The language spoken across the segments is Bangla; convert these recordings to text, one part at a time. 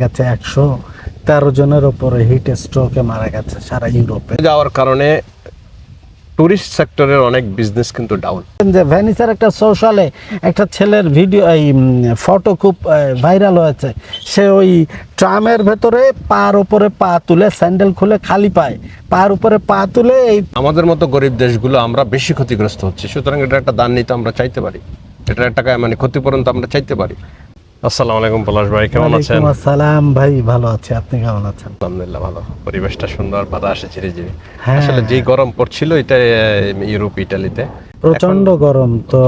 গেছে 113 জনের উপরে হিট স্ট্রোকে মারা গেছে সারা ইউরোপে। যাওয়ার কারণে টুরিস্ট সেক্টরের অনেক বিজনেস কিন্তু ডাউন। যে ভেনিসের একটা সোশ্যালে একটা ছেলের ভিডিও এই ফটো খুব ভাইরাল হয়েছে। সে ওই ট্রামের ভেতরে পার উপরে পা তুলে, স্যান্ডেল খুলে খালি পায় পার উপরে পা তুলে এই আমাদের মতো গরিব দেশগুলো আমরা বেশি ক্ষতিগ্রস্ত হচ্ছি, সুতরাং এটা একটা দান নিতে আমরা চাইতে পারি, এটার টাকা মানে ক্ষতিপূরণ তো আমরা চাইতে পারি। আসসালামু আলাইকুম পলাশ ভাই, কেমন আছেন? আসসালাম ভাই, ভালো আছি, আপনি কেমন আছেন? আলহামদুলিল্লাহ ভালো, পরিবেশটা সুন্দর, বাতাসে ঝিরে ঝিরে। হ্যাঁ। আসলে যে গরম পড়ছিল এটা ইউরোপ ইটালিতে প্রচন্ড গরম, তো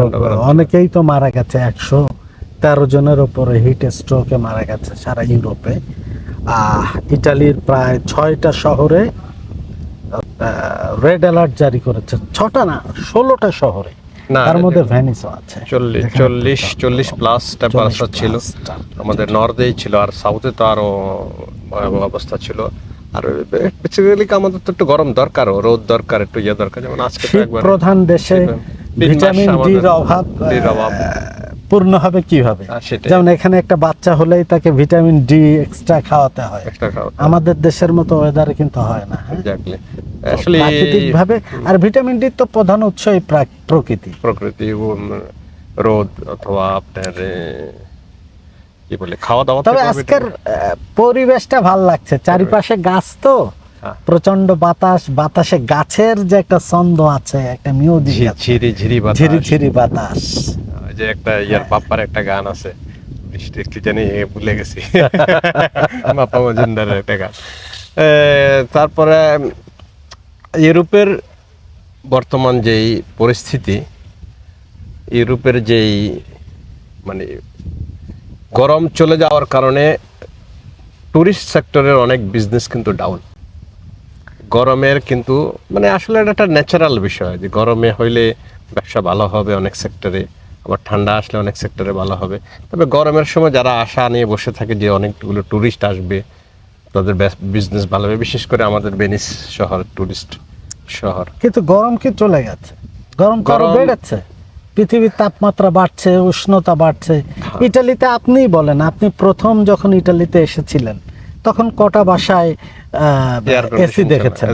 অনেকেই তো মারা গেছে, 113 জনের উপরে হিট স্ট্রোকে মারা গেছে সারা ইউরোপে। ইটালির প্রায় 6টা শহরে রেড অ্যালার্ট জারি করেছে, 6টা না 16টা শহরে, তার মধ্যে ভেনিসও আছে। 40 প্লাস টেম্পারেচার ছিল, আমাদের নর্থেই ছিল, আর সাউথে তো আরো ভয়াবহ অবস্থা ছিল। আর বেসিক্যালি আমাদের তো একটু গরম দরকার, রোদ দরকার, একটু ইয়ে দরকার। যেমন আজকে তো একবার প্রধান দেশে ভিটামিন ডির অভাব পূর্ণ হবে কিভাবে? যেমন এখানে একটা বাচ্চা হলেই তাকে ভিটামিন ডি এক্সট্রা খাওয়াতে হয়, আমাদের দেশের মতো ওয়েদারে কিন্তু হয় না। আসলে প্রাকৃতিকভাবে, আর ভিটামিন ডি তো প্রধান উৎসই প্রকৃতি, রোদ অথবা আপনার কি বলে খাওয়া দাওয়া। তবে আজকের পরিবেশটা ভালো লাগছে, চারিপাশে গাছ, তো প্রচন্ড বাতাস, বাতাসে গাছের যে একটা ছন্দ আছে, একটা মিউজিক, ঝিরি বাতাস। যে একটা ইয়ার বাপ্পার একটা গান আছে, বৃষ্টি কি জানি ভুলে গেছি, বাপ্পা মজুমদারের একটা গান। তারপরে ইউরোপের বর্তমান যেই পরিস্থিতি, ইউরোপের যেই মানে গরম চলে যাওয়ার কারণে টুরিস্ট সেক্টরের অনেক বিজনেস কিন্তু ডাউন। গরমের কিন্তু মানে আসলে এটা একটা ন্যাচারাল বিষয় যে গরমে হইলে ব্যবসা ভালো হবে অনেক সেক্টরে, আবার ঠান্ডা আসলে অনেক সেক্টরে ভালো হবে। তবে গরমের সময় যারা আশা নিয়ে বসে থাকে যে অনেকগুলো টুরিস্ট আসবে, তাদের বিজনেস ভালো হবে, বিশেষ করে আমাদের ভেনিস শহর টুরিস্ট শহর। কিন্তু গরম কি চলে গেছে? গরম বেড়েছে, পৃথিবীর তাপমাত্রা বাড়ছে, উষ্ণতা বাড়ছে। ইটালিতে আপনিই বলেন, আপনি প্রথম যখন ইটালিতে এসেছিলেন তখন কটা বাসায় এসি দেখেছেন?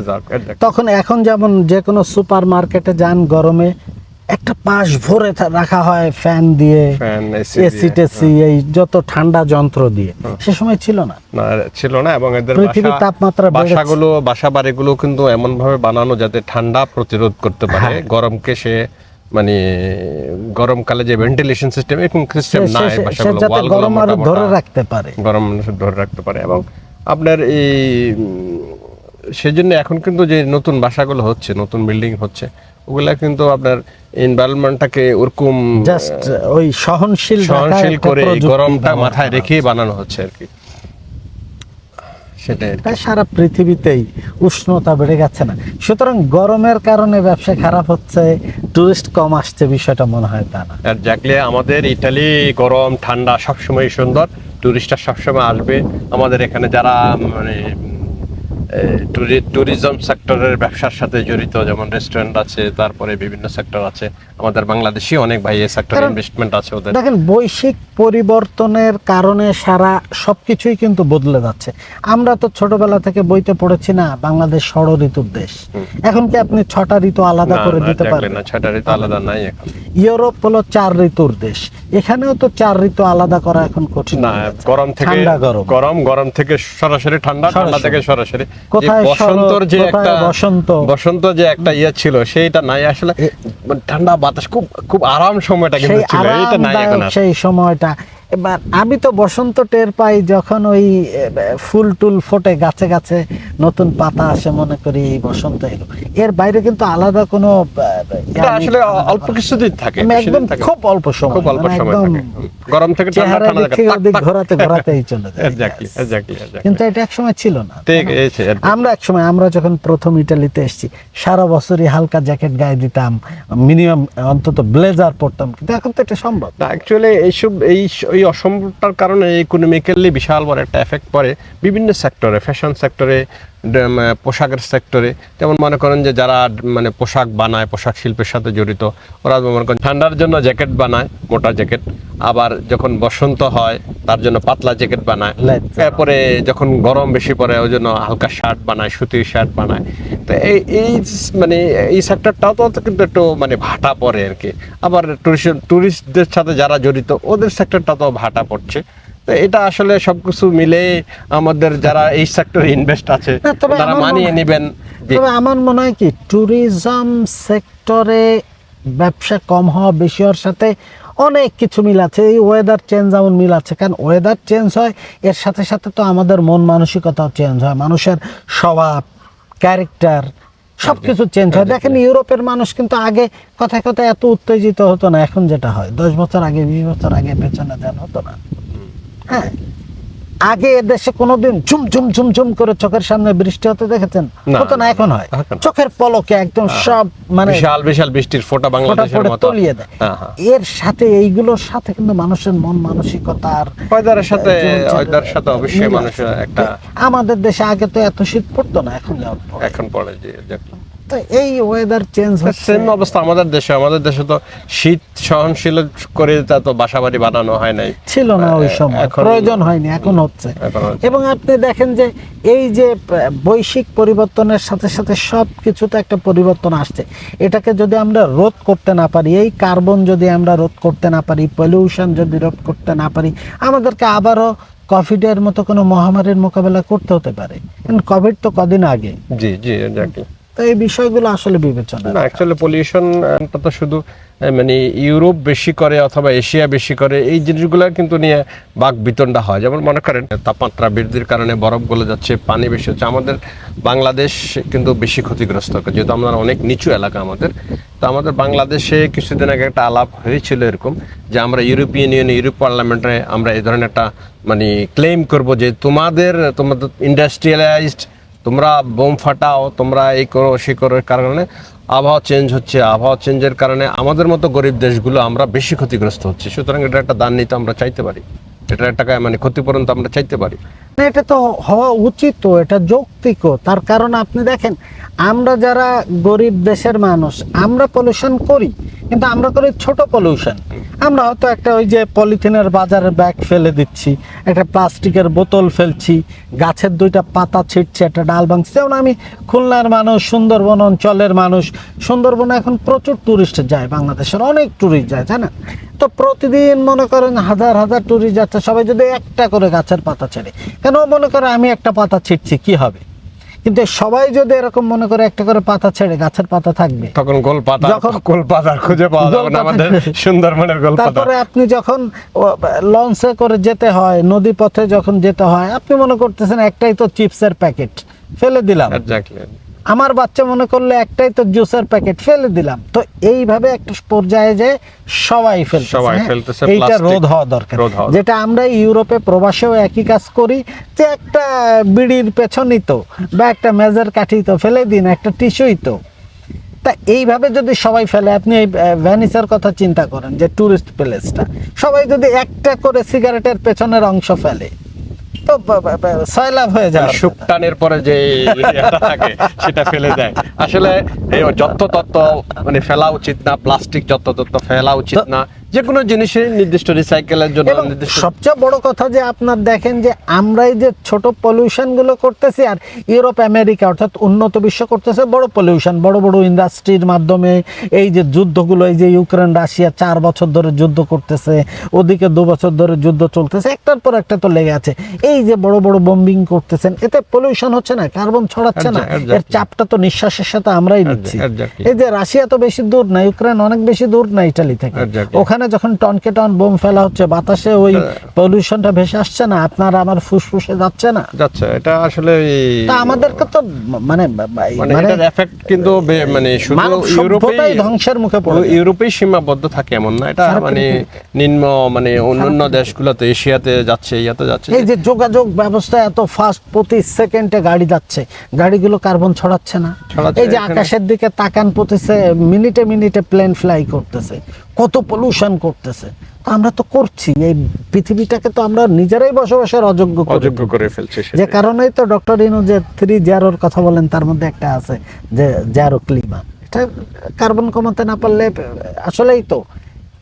তখন এখন যেমন যে কোনো সুপার মার্কেটে যান, গরমে একটা পাশ ভরে রাখা হয় ফ্যান দিয়ে, এসি টেসি, এই যত ঠান্ডা যন্ত্র দিয়ে। সে সময় ছিল না, এবং এদের পৃথিবীর তাপমাত্রা বাসা বাড়িগুলো কিন্তু এমন ভাবে বানানো যাতে ঠান্ডা প্রতিরোধ করতে পারে গরমকে। সে মানে গরমকালে যে ভেন্টিলেশন সিস্টেম, এরকম সিস্টেম নাই, বাসাগুলো ওয়ালগুলো ধরে রাখতে পারে, গরম ধরে রাখতে পারে। এবং আপনার এই সেজন্য এখন কিন্তু যে নতুন বাসাগুলো হচ্ছে, নতুন বিল্ডিং হচ্ছে, ওগুলা কিন্তু আপনার এনভায়রনমেন্টটাকে ওরকম জাস্ট ওই সহনশীল করে গরমটা মাথায় রেখে বানানো হচ্ছে আর কি। সেটাই সারা পৃথিবীতেই উষ্ণতা বেড়ে গেছে না, সুতরাং গরমের কারণে ব্যবসা খারাপ হচ্ছে, টুরিস্ট কম আসছে, বিষয়টা মনে হয় তা না। এক্স্যাক্টলি, আমাদের ইটালি গরম ঠান্ডা সবসময় সুন্দর, টুরিস্টরা সবসময় আসবে। আমাদের এখানে যারা মানে ট্যুরিজম সেক্টরের ব্যবসার সাথে জড়িত, যেমন রেস্টুরেন্ট আছে, তারপরে বিভিন্ন সেক্টর আছে, আমাদের বাংলাদেশি অনেক ভাই এই সেক্টরে ইনভেস্টমেন্ট আছে ওদের। দেখেন, বৈশ্বিক পরিবর্তনের কারণে সারা সবকিছুই কিন্তু বদলে যাচ্ছে। আমরা তো ছোটবেলা থেকে বইতে পড়েছি না, বাংলাদেশ ষড় ঋতুর দেশ। এখন কি আপনি 6টা ঋতু আলাদা করে দিতে পারবেন? না, 6টা ঋতু আলাদা নাই এখন। ইউরোপ হলো 4 ঋতুর দেশ, এখানেও তো 4 ঋতু আলাদা করা এখন কঠিন না। গরম থেকে গরম থেকে সরাসরি ঠান্ডা, ঠান্ডা থেকে সরাসরি বসন্তর যে একটা বসন্ত যে একটা ইয়ে ছিল, সেইটা নাই আসলে। ঠান্ডা বাতাস, খুব খুব আরাম সময়টা কিন্তু ছিল, এটা নাই এখন। সেই সময়টা এবার আমি তো বসন্ত টের পাই যখন ওই ফুল টুল ফোটে, গাছে গাছে নতুন পাতা আসে, মনে করি এই বসন্ত এলো। এর বাইরে কিন্তু আলাদা কোনো আসলে অল্প কিছুদিন থাকে, একদম খুব অল্প সময় থাকে। গরম থেকে ঠান্ডা ঘোরাতেই চলে যায়। কিন্তু এটা এক সময় ছিল না। আমরা যখন প্রথম ইটালিতে এসেছি, সারা বছরই হালকা জ্যাকেট গায়ে দিতাম, মিনিমাম অন্তত ব্লেজার পরতাম, কিন্তু এখন তো এটা সম্ভব না। অ্যাকচুয়ালি এই অসম্ভবটার কারণে ইকোনমিক্যালি বিশাল বড় একটা এফেক্ট পড়ে বিভিন্ন সেক্টরে, ফ্যাশন সেক্টরে, পোশাকের সেক্টরে, যেমন মনে করেন যে যারা মানে পোশাক বানায়, পোশাক শিল্পের সাথে জড়িত, ওরা মনে করেন ঠান্ডার জন্য জ্যাকেট বানায়, মোটা জ্যাকেট, আবার যখন বসন্ত হয় তার জন্য পাতলা জ্যাকেট বানায়, এরপরে যখন গরম বেশি পড়ে ওই জন্য হালকা শার্ট বানায়, সুতির শার্ট বানায়। তো এই মানে এই সেক্টরটাও তো কিন্তু একটু মানে ভাটা পড়ে আর কি। আবার টুরিস্টদের সাথে যারা জড়িত ওদের সেক্টরটা তো ভাটা পড়ছে। তো এটা আসলে সবকিছু মিলে আমাদের যারা এই সেক্টরে ইনভেস্ট আছে তারা মানিয়ে নেবেন। তবে আমার মনে হয় কি, ট্যুরিজম সেক্টরে ব্যবসা কম হওয়া বেশি হওয়ার সাথে অনেক কিছু মিল আছে। এই ওয়েদার চেঞ্জ যেমন মিল আছে, কারণ ওয়েদার চেঞ্জ হয় এর সাথে সাথে তো আমাদের মন মানসিকতাও চেঞ্জ হয়, মানুষের স্বভাব, ক্যারেক্টার সব কিছু চেঞ্জ হয়। দেখেন ইউরোপের মানুষ কিন্তু আগে কথায় কথায় এত উত্তেজিত হতো না, এখন যেটা হয় 10 বছর আগে 20 বছর আগে পেছনে দেন হতো না। হ্যাঁ, আগে দেশে কোনোদিন ঝুম ঝুম ঝুম ঝুম করে চোখের সামনে বৃষ্টি হতে দেখেছেন? হতো না, এখন হয় চোখের পলকে একদম সব মানে বিশাল বিশাল বৃষ্টির ফোঁটা বাংলাদেশের মতো তলিয়ে দেয়। এর সাথে এইগুলোর সাথে কিন্তু মানুষের মন মানসিকতার ওয়েদারের সাথে অবশ্যই মানুষের একটা, আমাদের দেশে আগে তো এত শীত পড়তো না, এখন পড়ে যে। তো এই ওয়েদার চেঞ্জ হচ্ছে। সেম অবস্থা আমাদের দেশে তো শীত সহনশীল করে তা তো বাসাবাড়ি বানানো হয় নাই, ছিল না ওই সময়, প্রয়োজন হয়নি, এখন হচ্ছে। এবং আপনি দেখেন যে এই যে বৈশ্বিক পরিবর্তনের সাথে সাথে সব কিছুতে একটা পরিবর্তন আসছে। এটাকে যদি আমরা রোধ করতে না পারি, এই কার্বন যদি আমরা রোধ করতে না পারি, পলিউশন যদি রোধ করতে না পারি, আমাদেরকে আবারও কোভিডের মতো কোনো মহামারীর মোকাবেলা করতে হতে পারে। কোভিড তো কদিন আগে। জি জি, এক্স্যাক্টলি। তো এই বিষয়গুলো আসলে বিবেচনা না, অ্যাকচুয়ালি পলিউশনটা তো শুধু মানে ইউরোপ বেশি করে অথবা এশিয়া বেশি করে এই জিনিসগুলো কিন্তু নিয়ে বাক বিতণ্ডা হয়। যেমন মনে করেন তাপমাত্রা বৃদ্ধির কারণে বরফ গলে যাচ্ছে, পানি বেশি হচ্ছে। আমাদের বাংলাদেশ কিন্তু বেশি ক্ষতিগ্রস্ত, যেহেতু আমরা অনেক নিচু এলাকা আমাদের। তো আমাদের বাংলাদেশে কিছুদিন আগে একটা আলাপ হয়েছিল এরকম যে আমরা ইউরোপিয়ান ইউনিয়ন, ইউরোপ পার্লামেন্টে আমরা এই ধরনের একটা মানে ক্লেম করব যে তোমাদের ইন্ডাস্ট্রিয়ালাইজড, তোমরা বোম ফাটাও, তোমরা এই করো সে করো, কারণে আবহাওয়া চেঞ্জ হচ্ছে। আবহাওয়া চেঞ্জের কারণে আমাদের মতো গরিব দেশগুলো আমরা বেশি ক্ষতিগ্রস্ত হচ্ছে। সুতরাং এটা একটা দান নিতে আমরা চাইতে পারি, এটার একটা মানে ক্ষতিপূরণ তো আমরা চাইতে পারি। এটা তো হওয়া উচিত, এটা যৌক্তিকও। তার কারণ আপনি দেখেন, আমরা যারা গরিব দেশের মানুষ আমরা পলিউশন করি, কিন্তু আমরা করি ছোট পলিউশন। আমরা হয়তো একটা ওই যে পলিথিনের বাজারের ব্যাগ ফেলে দিচ্ছি, একটা প্লাস্টিকের বোতল ফেলছি, গাছের 2টা পাতা ছিটছে, একটা ডাল ভাঙছে। যেমন আমি খুলনার মানুষ, সুন্দরবন অঞ্চলের মানুষ। সুন্দরবনে এখন প্রচুর টুরিস্ট যায়, বাংলাদেশের অনেক টুরিস্ট যায়, জানেন তো? প্রতিদিন মনে করেন হাজার হাজার টুরিস্ট যাচ্ছে। সবাই যদি একটা করে গাছের পাতা ছেড়ে, কেন মনে করে আমি একটা পাতা ছিটছি কি হবে? কিন্তু সবাই যদি এরকম মনে করে একটা করে পাতা ছেড়ে, গাছের পাতা থাকবে, তখন গোলপাতা খুঁজে পাওয়া যাবে না আমাদের সুন্দরবনের গোলপাতা। তারপরে আপনি যখন লঞ্চে করে যেতে হয়, নদী পথে যখন যেতে হয়, আপনি মনে করতেছেন একটাই তো চিপসের প্যাকেট ফেলে দিলাম, আমার বাচ্চা মনে করলে একটাই তো জুসের প্যাকেট ফেলে দিলাম। তো এইভাবে একটা পর্যায়ে যে সবাই ফেলতেছে, এইটা রোধ হওয়া দরকার। যেটা আমরা ইউরোপে প্রবাসেও একই কাজ করি, যে একটা বিড়ির পেছনই তো বা একটা মেজের কাঠি তো ফেলে দিন, একটা টিস্যুই তো। তা এইভাবে যদি সবাই ফেলে, আপনি এই ভেনিসের কথা চিন্তা করেন, যে টুরিস্ট প্লেসটা, সবাই যদি একটা করে সিগারেটের পেছনের অংশ ফেলে, তো সয়লাভ হয়ে যায়। শুকটানের পরে যে থাকে সেটা ফেলে দেয়। আসলে এই যত্র মানে ফেলা উচিত না, প্লাস্টিক যত্র ফেলা উচিত না, যে কোনো জিনিসের নির্দিষ্ট রিসাইকেলের জন্য। সবচেয়ে বড় কথা যে আপনার দেখেন যে আমরা এই যে ছোট পলিউশন গুলো করতেছি, আর ইউরোপ আমেরিকা অর্থাৎ উন্নত বিশ্ব করতেছে বড় পলিউশন, বড় বড় ইন্ডাস্ট্রির মাধ্যমে। এই যে যুদ্ধগুলো, এই যে ইউক্রেন রাশিয়া 4 বছর ধরে যুদ্ধ করতেছে, ওদিকে 2 বছর ধরে যুদ্ধ চলতেছে, একটার পর একটা তো লেগে আছে। এই যে বড় বড় বোম্বিং করতেছেন, এতে পলিউশন হচ্ছে না, কার্বন ছড়াচ্ছে না, এর চাপটা তো নিঃশ্বাসের সাথে আমরাই নিচ্ছি। এই যে রাশিয়া তো বেশি দূর না, ইউক্রেন অনেক বেশি দূর না ইটালি থেকে, ওখানে যখন টনকে টন বোম ফেলা হচ্ছে, বাতাসে ওই পলিউশনটা ভেসে আসছে না, আপনার আমার ফুসফুসে যাচ্ছে না? যাচ্ছে। এটা আসলে আমাদেরকে তো মানে এটার এফেক্ট কিন্তু মানে শুধু ইউরোপেই ধ্বংসের মুখে পড়ে, ইউরোপেই সীমাবদ্ধ থাকে এমন না, এটা মানে নিম্ন মানে অন্যান্য দেশগুলোতে, এশিয়াতে যাচ্ছে, ইয়াতে যাচ্ছে। এই যে যোগাযোগ ব্যবস্থা এত ফাস্ট, প্রতি সেকেন্ডে গাড়ি যাচ্ছে, গাড়িগুলো কার্বন ছড়াচ্ছে না? এই যে আকাশের দিকে তাকান, প্রতি মিনিটে মিনিটে প্লেন ফ্লাই করতেছে, কত পলিউশন করতেছে। আমরা তো করছি, এই পৃথিবীটাকে তো আমরা নিজেরাই বসবাসের অযোগ্য করে ফেলছে। যে কারণেই তো ডক্টর ইনু যে 3 কথা বলেন, তার মধ্যে একটা আছে যে জ্যারো ক্লিমা, এটা কার্বন কমাতে না পারলে আসলেই তো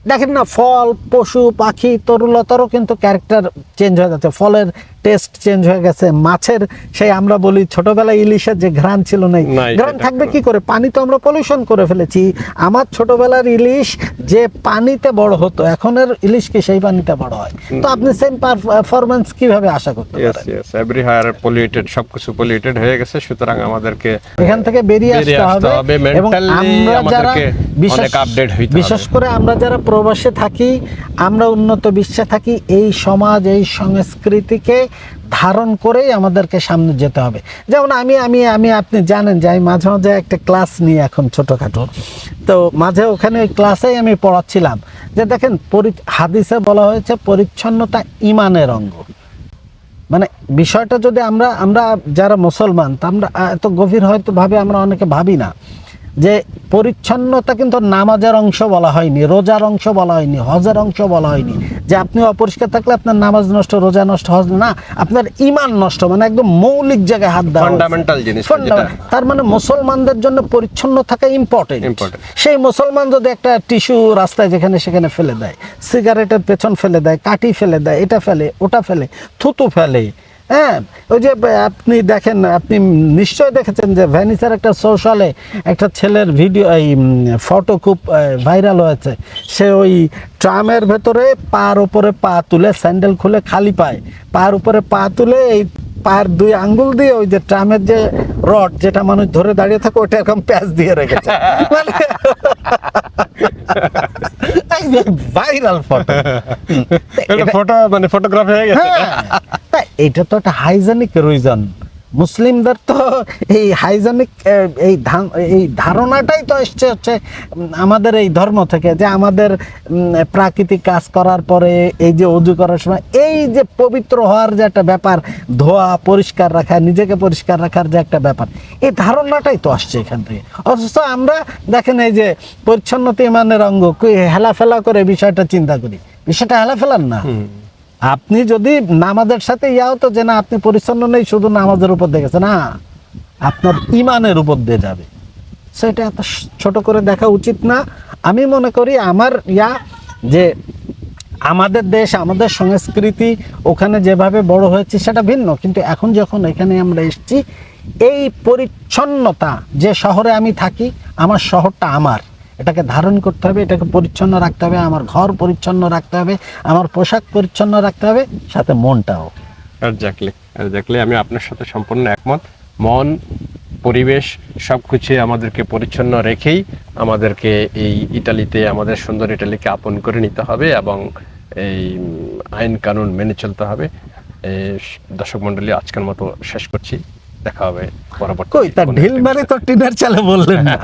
দেখেন না, ফল, পশু পাখি, তরুলতারও কিন্তু ক্যারেক্টার চেঞ্জ হয়ে যাচ্ছে, ফলের টেস্ট চেঞ্জ হয়ে গেছে, মাছের সেই আমরা বলি ছোটবেলায় ইলিশের যে ঘ্রাণ ছিল নাই, ঘ্রাণ থাকবে কি করে? পানি তো আমরা পলিউশন করে ফেলেছি। আমার ছোটবেলার ইলিশ যে পানিতে বড় হতো, এখনের ইলিশ কি সেই পানিতে বড় হয়? তো আপনি সেম পারফরম্যান্স কিভাবে আশা করতে পারেন? এভরিহার পলিউটেড, সবকিছু পলিউটেড হয়ে গেছে, সুতরাং আমাদেরকে এখান থেকে বেরিয়ে আসতে হবে। এবং আমরা যারা বিশেষ করে আমরা যারা প্রবাসে থাকি, আমরা উন্নত বিশ্বে থাকি, এই সমাজ, এই সংস্কৃতিকে ধারণ করেই আমাদেরকে সামনে যেতে হবে। যেমন আপনি জানেন যে আমি মাঝে মাঝে একটা ক্লাস নিই এখন ছোটখাটো, তো মাঝে ওখানে ওই ক্লাসেই আমি পড়াচ্ছিলাম যে দেখেন, হাদিসে বলা হয়েছে পরিচ্ছন্নতা ঈমানের অঙ্গ। মানে বিষয়টা যদি আমরা যারা মুসলমান, তা আমরা এত গভীর হয়তো ভাবে আমরা অনেকে ভাবি না যে পরিচ্ছন্নতা কিন্তু নামাজের অংশ বলা হয়নি, রোজার অংশ বলা হয়নি, হজের অংশ বলা হয়নি। যে আপনি অপরিষ্কার থাকলে আপনার নামাজ নষ্ট, রোজা নষ্ট, হজ না, আপনার ঈমান নষ্ট। মানে একদম মৌলিক জায়গায় হাত দেওয়া, ফান্ডামেন্টাল জিনিস। তার মানে মুসলমানদের জন্য পরিচ্ছন্ন থাকা ইম্পর্টেন্ট। সেই মুসলমান যদি একটা টিস্যু রাস্তায় যেখানে সেখানে ফেলে দেয়, সিগারেটের পেছন ফেলে দেয়, কাঠি ফেলে দেয়, এটা ফেলে, ওটা ফেলে, থুতু ফেলে, হ্যাঁ, ওই যে আপনি দেখেন, আপনি নিশ্চয় দেখেছেন যে ভ্যানিসের একটা সোশ্যালে একটা ছেলের ভিডিও, এই ফটো খুব ভাইরাল হয়েছে। সে ওই ট্রামের ভেতরে পার উপরে পা তুলে, স্যান্ডেল খুলে খালি পায়, পার উপরে পা তুলে এই পায়ের 2 আঙ্গুল দিয়ে ওই যে ট্রামের যে রড যেটা মানুষ ধরে দাঁড়িয়ে থাকে, ওটা এরকম প্যাচ দিয়ে রেখেছে। ভাইরাল ফটো, মানে ফটোগ্রাফি হয়ে গেছে। এটা তো একটা হাইজেনিক রিজন। মুসলিমদের তো এই হাইজেনিক এই ধারণাটাই তো এসছে হচ্ছে আমাদের এই ধর্ম থেকে, যে আমাদের প্রাকৃতিক কাজ করার পরে এই যে অজু করার সময় এই যে পবিত্র হওয়ার যে একটা ব্যাপার, ধোয়া, পরিষ্কার রাখা, নিজেকে পরিষ্কার রাখার যে একটা ব্যাপার, এই ধারণাটাই তো আসছে এখান থেকে। অথচ আমরা দেখেন এই যে পরিচ্ছন্নতা ঈমানের অঙ্গ, হেলাফেলা করে বিষয়টা চিন্তা করি, বিষয়টা হেলাফেলার না। আপনি যদি নামাজের সাথে হতো যে না আপনি পরিচ্ছন্ন নেই, শুধু নামাজের উপর দেখেছে, না, আপনার ঈমানের উপর দিয়ে যাবে, সেটা এত ছোট করে দেখা উচিত না। আমি মনে করি আমার যে আমাদের দেশ, আমাদের সংস্কৃতি ওখানে যেভাবে বড় হয়েছে সেটা ভিন্ন, কিন্তু এখন যখন এখানে আমরা এসেছি, এই পরিচ্ছন্নতা, যে শহরে আমি থাকি, আমার শহরটা আমার, এটাকে ধারণ করতে হবে, এটাকে পরিচ্ছন্ন রাখতে হবে, আমার ঘর পরিচ্ছন্ন রাখতে হবে, আমার পোশাক পরিচ্ছন্ন রাখতে হবে, সাথে মনটাও। এক্স্যাক্টলি আমি আপনার সাথে সম্পূর্ণ একমত। মন, পরিবেশ সবকিছু আমাদেরকে পরিচ্ছন্ন রেখেই আমাদেরকে এই ইটালিতে, আমাদের সুন্দর ইটালিকে আপন করে নিতে হবে এবং এই আইন কানুন মেনে চলতে হবে। দর্শক মণ্ডলী, আজকের মতো শেষ করছি, দেখা হবে পরবর্তী। ঢিল মারে তো টিনার চালে বললেন না।